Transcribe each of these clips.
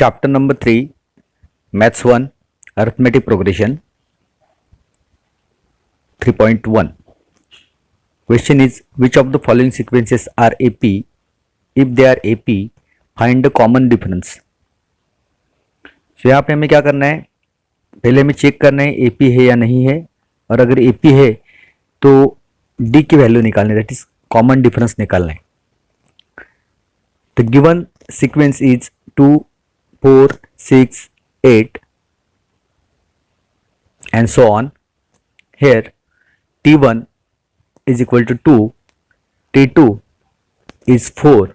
Chapter number 3, Maths 1, Arithmetic Progression 3.1. Question is, which of the following sequences are AP? If they are AP, find the common difference. So यहाँ पे हमें क्या करना है, पहले हमें चेक करना है AP है या नहीं है, और अगर AP है तो D की वैल्यू निकालनी है, दैट इज कॉमन डिफरेंस निकालना है. The given sequence is 2, 4, 6, 8 and so on. Here T1 is equal to 2, T2 is 4,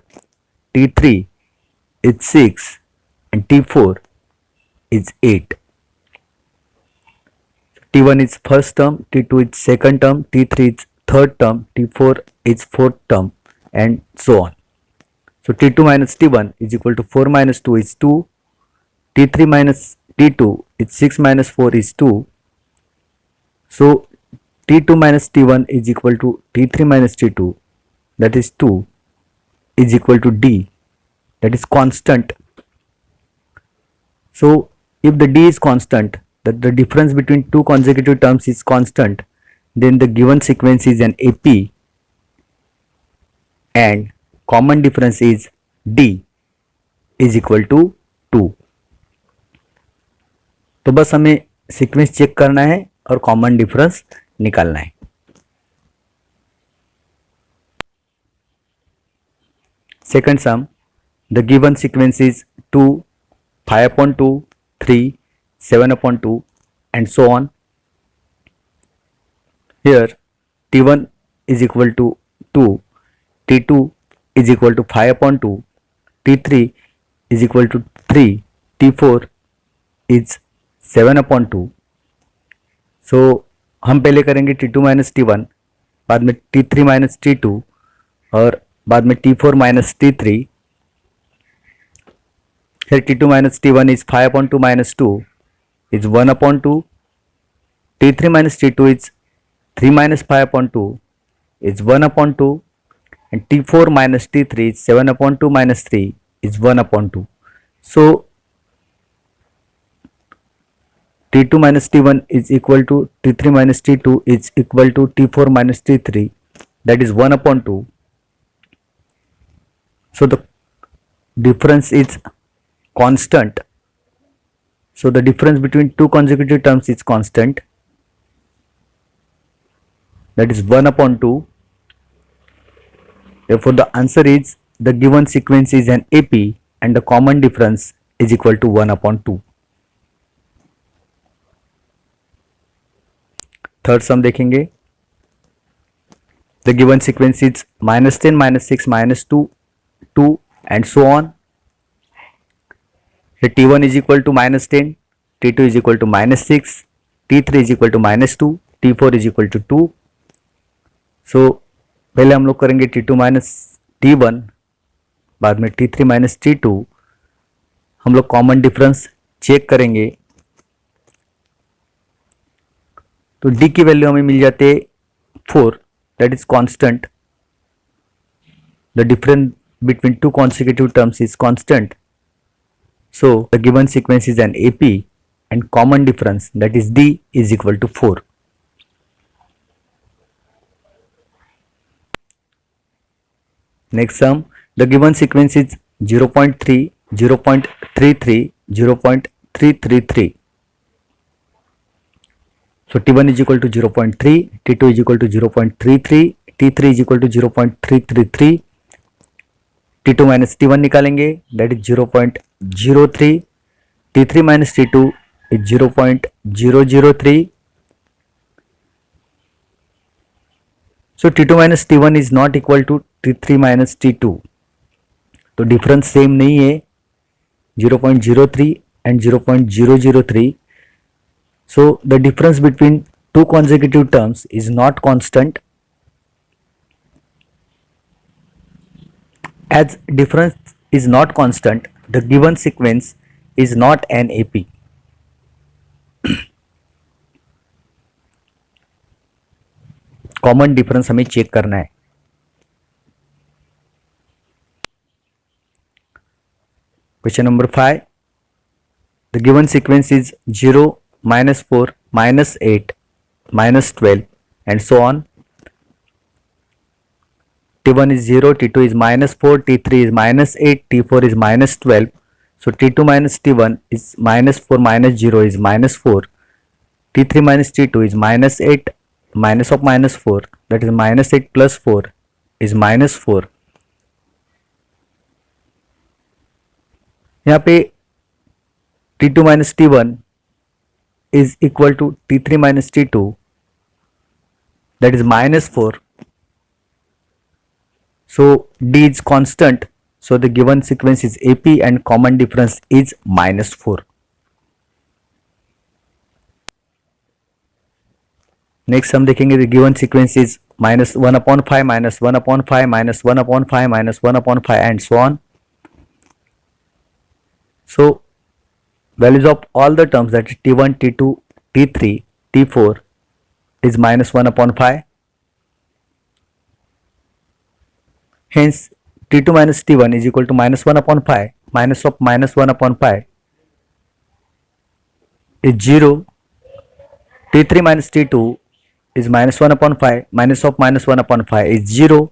T3 is 6 and T4 is 8. T1 is first term, T2 is second term, T3 is third term, T4 is fourth term and so on. So T2 minus T1 is equal to 4 minus 2 is 2, T3 minus T2 is 6 minus 4 is 2. So T2 minus T1 is equal to T3 minus T2, that is 2, is equal to D, that is constant. So if the D is constant, that the difference between two consecutive terms is constant, then the given sequence is an AP and common difference is D is equal to 2. तो बस हमें sequence check करना है और common difference निकालना है. Second some, the given sequence is 2, 5/2, 3, 7/2 and so on. Here T1 is equal to 2, T2 is equal to 5/2, T3 is equal to 3, T4 is 7/2. So हम पहले करेंगे T2 माइनस T1, बाद में T3 माइनस T2 और बाद में T4 minus T3. Here T2 minus T1 is 5/2 minus 2 is 1/2. T3 minus T2 is 3 minus 5/2 is 1/2 and T4 minus T3 is 7/2 minus 3 is 1/2. So T2 minus T1 is equal to T3 minus T2 is equal to T4 minus T3, that is 1/2. So the difference is constant. So the difference between two consecutive terms is constant, that is 1/2. Therefore the answer is the given sequence is an AP and the common difference is equal to 1/2. Third sum देखेंगे. The given sequence is -10, -6, -2, 2 and so on. Here T1 is equal to -10, T2 is equal to -6, T3 is equal to -2, T4 is equal to 2. So पहले हम लोग करेंगे T2 minus T1, बाद में T3 minus T2. हम लोग common difference check करेंगे तो D की वैल्यू हमें मिल जाते 4, that is constant. The difference between two consecutive terms is constant. So the given sequence is an AP and common difference, that is D, is equal to 4. Next sum, the given sequence is 0.3, 0.33, 0.333. So T1 is equal to 0.3, T2 is equal to 0.33, T3 is equal to 0.333. T2 minus T1 निकालेंगे, that is 0.03. T3 minus T2 is 0.003. So T2 minus T1 is not equal to T3 minus T2. तो difference same नहीं है, 0.03 and 0.003. So the difference between two consecutive terms is not constant. As difference is not constant, the given sequence is not an AP. Common difference हमें check करना है. Question number 5, The given sequence is 0, -4, -8, -12 and so on. T1 is 0, T2 is -4, T3 is -8, T4 is -12. So T2 minus T1 is -4 minus 0 is -4. T3 minus T2 is -8 minus of -4, that is -8 plus 4 is -4. यहाँ पे T2 minus T1 is equal to T3 minus T2, that is -4. So D is constant, so the given sequence is AP and common difference is -4. Next हम देखेंगे the given sequence is -1/5, -1/5, -1/5, -1/5 and so on. So values of all the terms, that is T1, T2, T3, T4 is -1/5. Hence T2 minus T1 is equal to -1/5, minus of -1/5 is 0. T3 minus T2 is -1/5, minus of -1/5 is 0.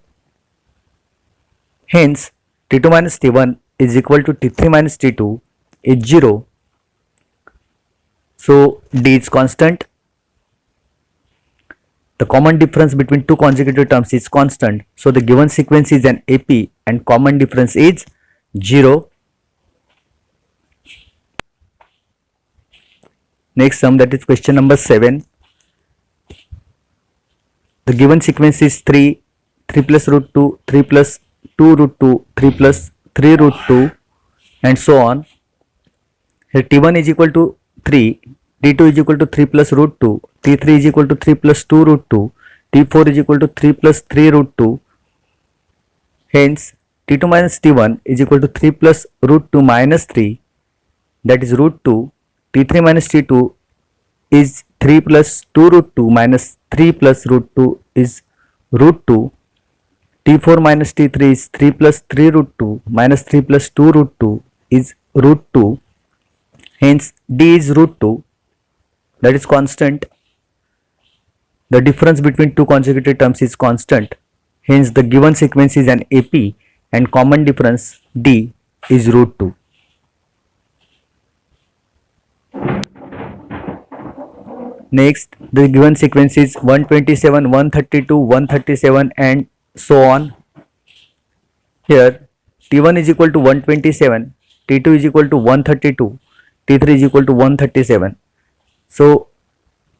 Hence T2 minus T1 is equal to T3 minus T2 is 0. So D is constant. The common difference between two consecutive terms is constant. So the given sequence is an AP and common difference is 0. Next sum, that is question number 7. The given sequence is 3, 3 plus root 2, 3 plus 2 root 2, 3 plus 3 root 2 and so on. Here T1 is equal to 3, T2 is equal to 3 plus root 2, T3 is equal to 3 plus 2 root 2, T4 is equal to 3 plus 3 root 2. Hence T2 minus T1 is equal to 3 plus root 2 minus 3, that is root 2. T3 minus T2 is 3 plus 2 root 2 minus 3 plus root 2 is root 2. T4 minus T3 is 3 plus 3 root 2 minus 3 plus 2 root 2 is root 2. Hence D is root 2, that is constant. The difference between two consecutive terms is constant. Hence the given sequence is an AP and common difference D is root 2. Next, the given sequence is 127, 132, 137 and so on. Here T1 is equal to 127, T2 is equal to 132, T3 is equal to 137. So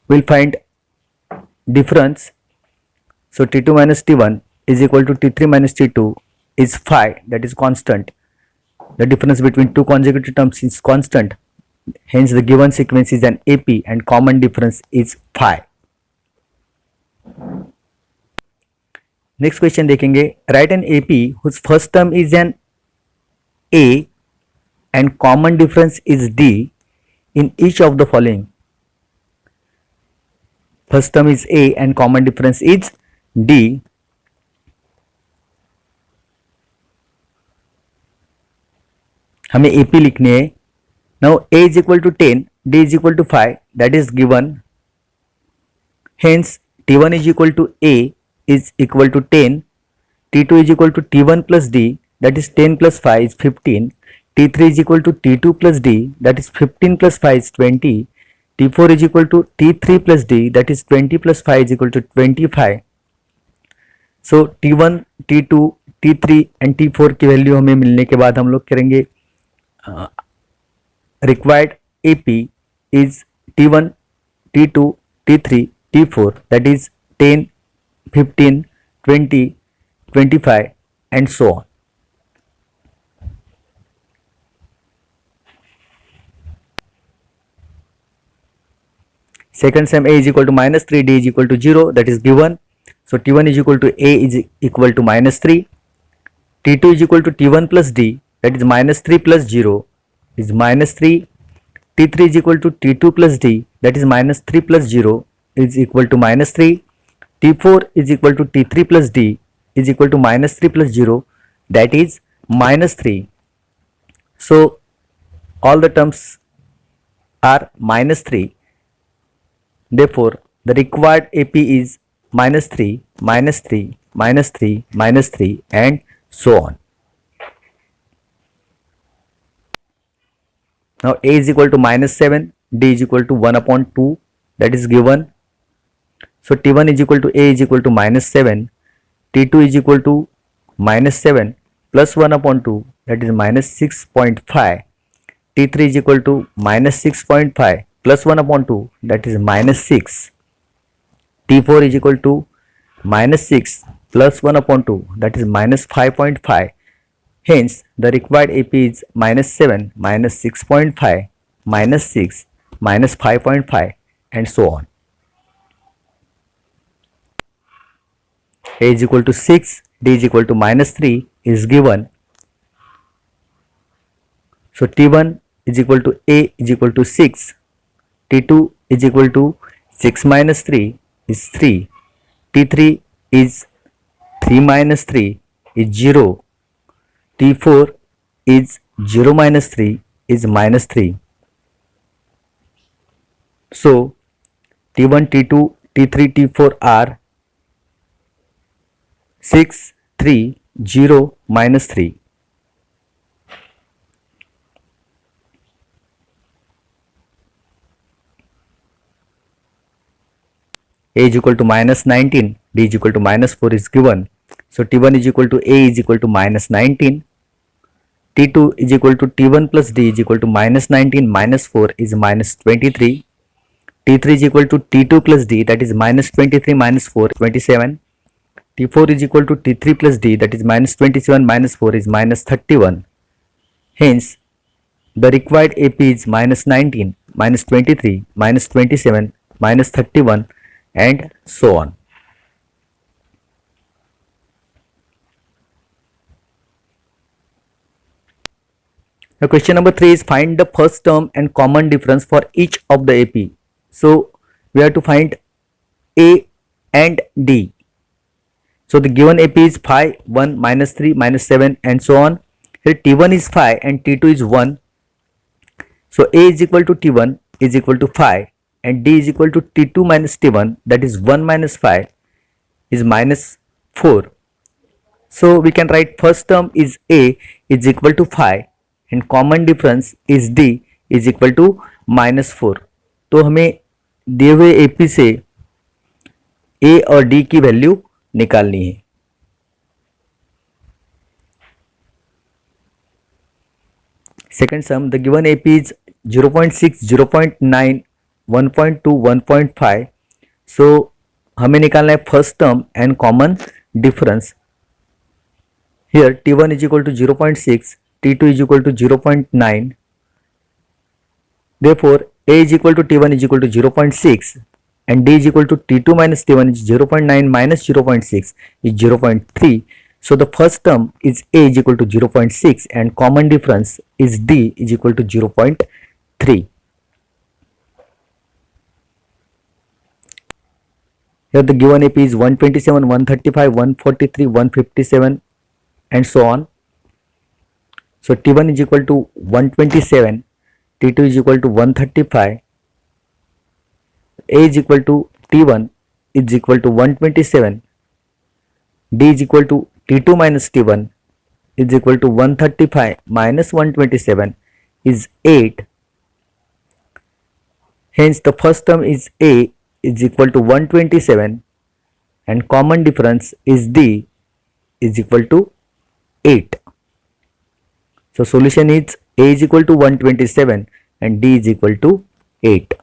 we'll find difference. So T2 minus T1 is equal to T3 minus T2 is 5, that is constant. The difference between two consecutive terms is constant. Hence the given sequence is an AP and common difference is 5. Next question देखेंगे. Write an AP whose first term is an A and common difference is D in each of the following. First term is A and common difference is D. हमें AP लिखनी है. Now A is equal to 10, D is equal to 5, that is given. Hence T1 is equal to A is equal to 10, T2 is equal to T1 plus D, that is 10 plus 5 is 15, T3 is equal to T2 plus D, that is 15 plus 5 is 20, T4 is equal to T3 plus D, that is 20 plus 5 is equal to 25. So T1, T2, T3 and T4 की value हमें मिलने के बाद हम लोग करेंगे required AP is T1, T2, T3, T4, that is 10, 15, 20, 25 and so on. Second sum, A is equal to -3, D is equal to 0, that is given. So T1 is equal to A is equal to -3, T2 is equal to T1 plus D, that is -3 plus 0 is -3, T3 is equal to T2 plus D, that is -3 plus 0 is equal to -3, T4 is equal to T3 plus D is equal to -3 plus 0, that is -3. So all the terms are minus 3. Therefore, the required AP is minus 3, minus 3, minus 3, minus 3 and so on. Now A is equal to minus 7, D is equal to 1 upon 2, that is given. So T1 is equal to A is equal to minus 7, T2 is equal to minus 7 plus 1 upon 2, that is minus 6.5. T3 is equal to minus 6.5 plus 1 upon 2, that is minus 6. T4 is equal to minus 6 plus 1 upon 2, that is minus 5.5. Hence, the required AP is minus 7, minus 6.5, minus 6, minus 5.5 and so on. A is equal to 6, D is equal to minus 3 is given. So T1 is equal to A is equal to 6, T2 is equal to 6 minus 3 is 3, T3 is 3 minus 3 is 0, T4 is 0 minus 3 is minus 3. So T1, T2, T3, T4 are 6, 3, 0, minus 3. A is equal to minus 19, D is equal to minus 4 is given. So T1 is equal to A is equal to minus 19, T2 is equal to T1 plus D is equal to minus 19 minus 4 is minus 23, T3 is equal to T2 plus D, that is minus 23 minus 4 27, T4 is equal to T3 plus D, that is minus 27 minus 4 is minus 31. Hence, the required AP is minus 19, minus 23, minus 27, minus 31 and so on. Now question number 3 is find the first term and common difference for each of the AP. So we have to find A and D. So the given AP is 5, 1, minus 3, minus 7 and so on. Here T1 is 5 and T2 is 1. So A is equal to T1 is equal to 5 and D is equal to T2 minus T1, that is 1 minus 5 is minus 4. So we can write first term is A is equal to 5 and common difference is D is equal to minus 4. तो हमें दिए हुए AP से A और D की value निकालनी है. Second sum, the given AP is 0.6, 0.9, 1.2, 1.5. So हमें निकालना है first term and common difference. Here T1 is equal to 0.6, T2 is equal to 0.9. Therefore A is equal to T1 is equal to 0.6 and D is equal to T2 minus T1 is 0.9 minus 0.6 is 0.3. So the first term is A is equal to 0.6 and common difference is D is equal to 0.3. Here the given AP is 127, 135, 143, 157 and so on. So T1 is equal to 127, T2 is equal to 135, A is equal to T1 is equal to 127, D is equal to T2 minus T1 is equal to 135 minus 127 is 8. Hence the first term is A is equal to 127 and common difference is D is equal to 8. So solution is A is equal to 127 and D is equal to 8.